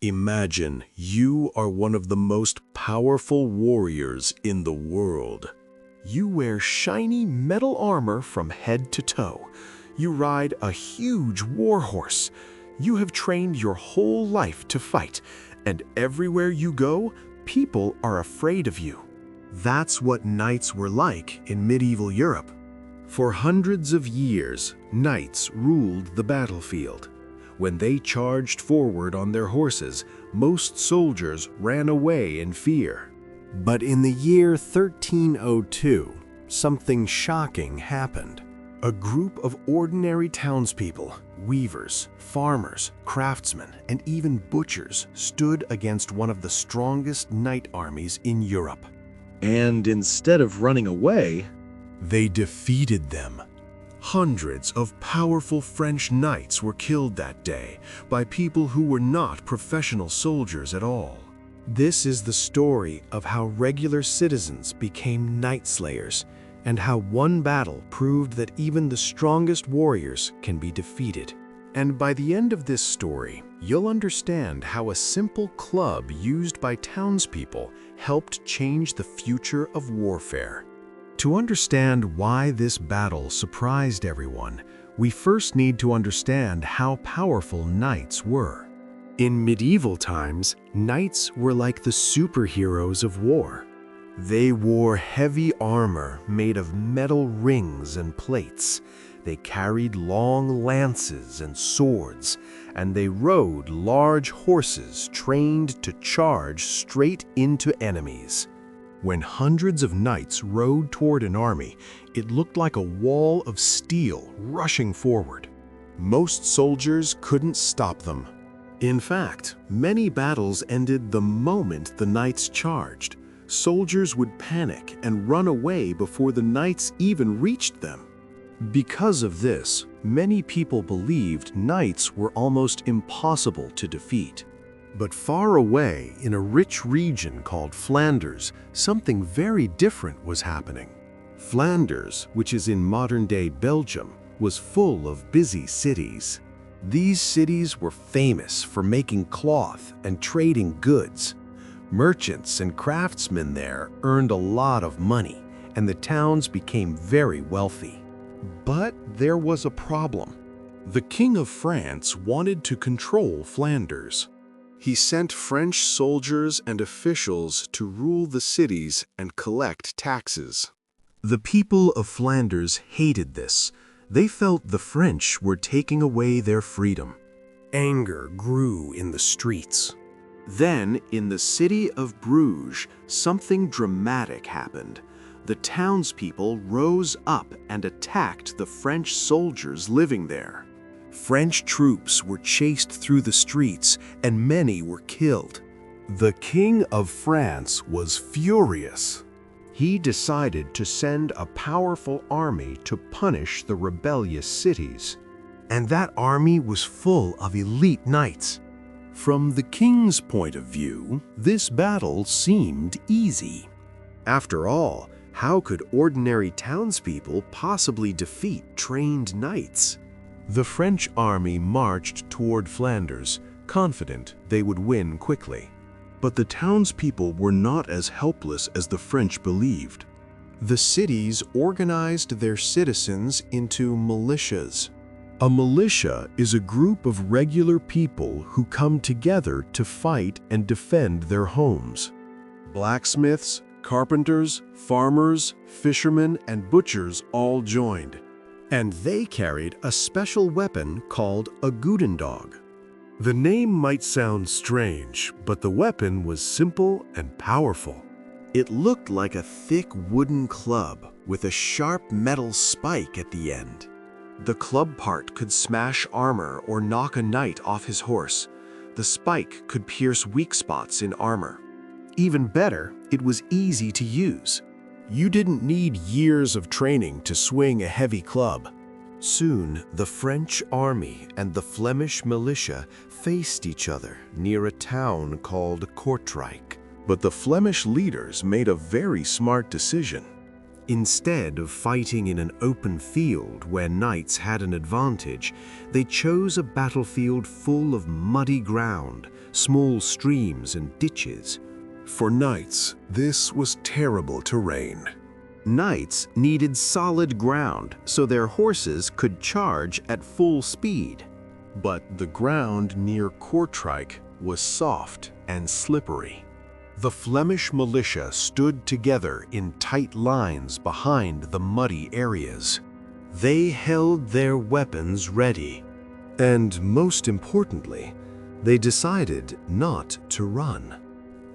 Imagine you are one of the most powerful warriors in the world. You wear shiny metal armor from head to toe. You ride a huge war horse. You have trained your whole life to fight, and everywhere you go, people are afraid of you. That's what knights were like in medieval Europe. For hundreds of years, knights ruled the battlefield. When they charged forward on their horses, most soldiers ran away in fear. But in the year 1302, something shocking happened. A group of ordinary townspeople, weavers, farmers, craftsmen, and even butchers stood against one of the strongest knight armies in Europe. And instead of running away, they defeated them. Hundreds of powerful French knights were killed that day by people who were not professional soldiers at all. This is the story of how regular citizens became knight slayers, and how one battle proved that even the strongest warriors can be defeated. And by the end of this story, you'll understand how a simple club used by townspeople helped change the future of warfare. To understand why this battle surprised everyone, we first need to understand how powerful knights were. In medieval times, knights were like the superheroes of war. They wore heavy armor made of metal rings and plates. They carried long lances and swords, and they rode large horses trained to charge straight into enemies. When hundreds of knights rode toward an army, it looked like a wall of steel rushing forward. Most soldiers couldn't stop them. In fact, many battles ended the moment the knights charged. Soldiers would panic and run away before the knights even reached them. Because of this, many people believed knights were almost impossible to defeat. But far away, in a rich region called Flanders, something very different was happening. Flanders, which is in modern-day Belgium, was full of busy cities. These cities were famous for making cloth and trading goods. Merchants and craftsmen there earned a lot of money, and the towns became very wealthy. But there was a problem. The King of France wanted to control Flanders. He sent French soldiers and officials to rule the cities and collect taxes. The people of Flanders hated this. They felt the French were taking away their freedom. Anger grew in the streets. Then, in the city of Bruges, something dramatic happened. The townspeople rose up and attacked the French soldiers living there. French troops were chased through the streets, and many were killed. The King of France was furious. He decided to send a powerful army to punish the rebellious cities. And that army was full of elite knights. From the king's point of view, this battle seemed easy. After all, how could ordinary townspeople possibly defeat trained knights? The French army marched toward Flanders, confident they would win quickly. But the townspeople were not as helpless as the French believed. The cities organized their citizens into militias. A militia is a group of regular people who come together to fight and defend their homes. Blacksmiths, carpenters, farmers, fishermen, and butchers all joined. And they carried a special weapon called a Golden Dog. The name might sound strange, but the weapon was simple and powerful. It looked like a thick wooden club with a sharp metal spike at the end. The club part could smash armor or knock a knight off his horse. The spike could pierce weak spots in armor. Even better, it was easy to use. You didn't need years of training to swing a heavy club. Soon, the French army and the Flemish militia faced each other near a town called Courtrai. But the Flemish leaders made a very smart decision. Instead of fighting in an open field where knights had an advantage, they chose a battlefield full of muddy ground, small streams and ditches. For knights, this was terrible terrain. Knights needed solid ground so their horses could charge at full speed. But the ground near Courtrai was soft and slippery. The Flemish militia stood together in tight lines behind the muddy areas. They held their weapons ready. And most importantly, they decided not to run.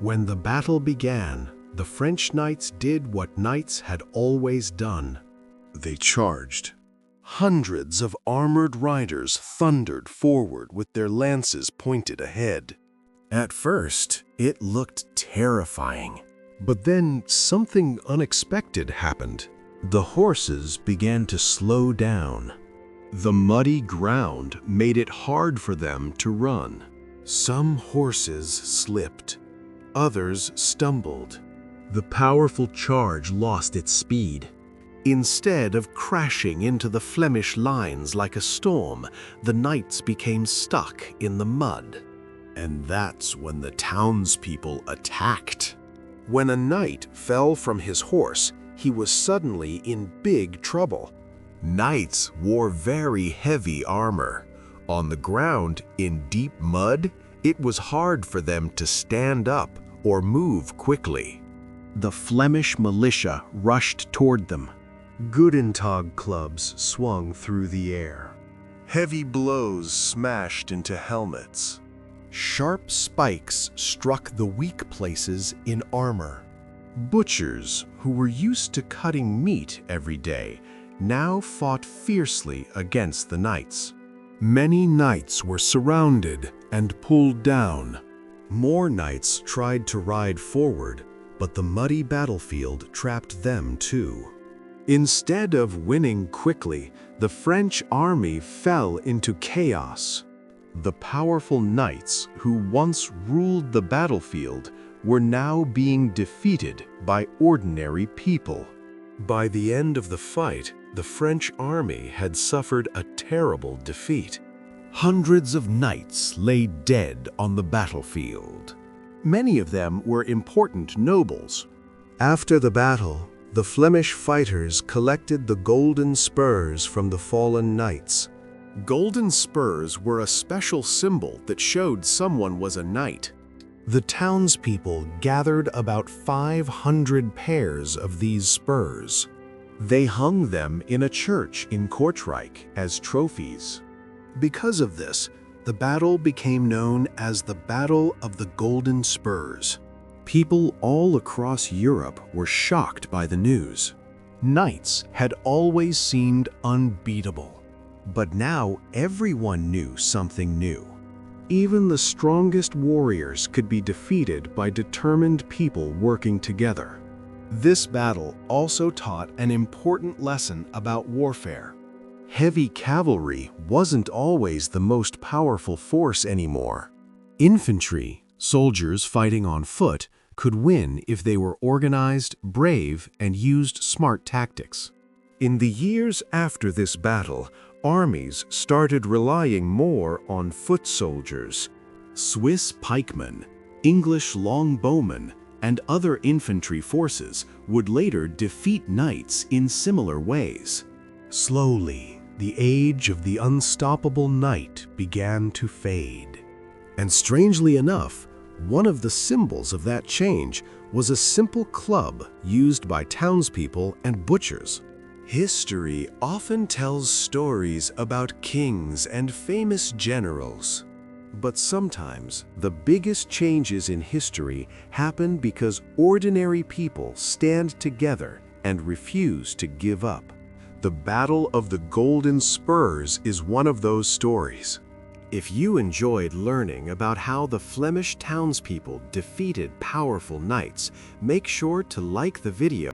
When the battle began, the French knights did what knights had always done. They charged. Hundreds of armored riders thundered forward with their lances pointed ahead. At first, it looked terrifying. But then something unexpected happened. The horses began to slow down. The muddy ground made it hard for them to run. Some horses slipped. Others stumbled. The powerful charge lost its speed. Instead of crashing into the Flemish lines like a storm, the knights became stuck in the mud. And that's when the townspeople attacked. When a knight fell from his horse, he was suddenly in big trouble. Knights wore very heavy armor. On the ground, in deep mud, it was hard for them to stand up or move quickly. The Flemish militia rushed toward them. Goodentag clubs swung through the air. Heavy blows smashed into helmets. Sharp spikes struck the weak places in armor. Butchers, who were used to cutting meat every day, now fought fiercely against the knights. Many knights were surrounded and pulled down. More knights tried to ride forward, but the muddy battlefield trapped them too. Instead of winning quickly, the French army fell into chaos. The powerful knights who once ruled the battlefield were now being defeated by ordinary people. By the end of the fight, the French army had suffered a terrible defeat. Hundreds of knights lay dead on the battlefield. Many of them were important nobles. After the battle, the Flemish fighters collected the Golden Spurs from the fallen knights. Golden Spurs were a special symbol that showed someone was a knight. The townspeople gathered about 500 pairs of these spurs. They hung them in a church in Courtrai as trophies. Because of this, the battle became known as the Battle of the Golden Spurs. People all across Europe were shocked by the news. Knights had always seemed unbeatable. But now everyone knew something new. Even the strongest warriors could be defeated by determined people working together. This battle also taught an important lesson about warfare. Heavy cavalry wasn't always the most powerful force anymore. Infantry, soldiers fighting on foot, could win if they were organized, brave, and used smart tactics. In the years after this battle, armies started relying more on foot soldiers. Swiss pikemen, English longbowmen, and other infantry forces would later defeat knights in similar ways. Slowly, the age of the unstoppable knight began to fade. And strangely enough, one of the symbols of that change was a simple club used by townspeople and butchers. History often tells stories about kings and famous generals. But sometimes the biggest changes in history happen because ordinary people stand together and refuse to give up. The Battle of the Golden Spurs is one of those stories. If you enjoyed learning about how the Flemish townspeople defeated powerful knights, make sure to like the video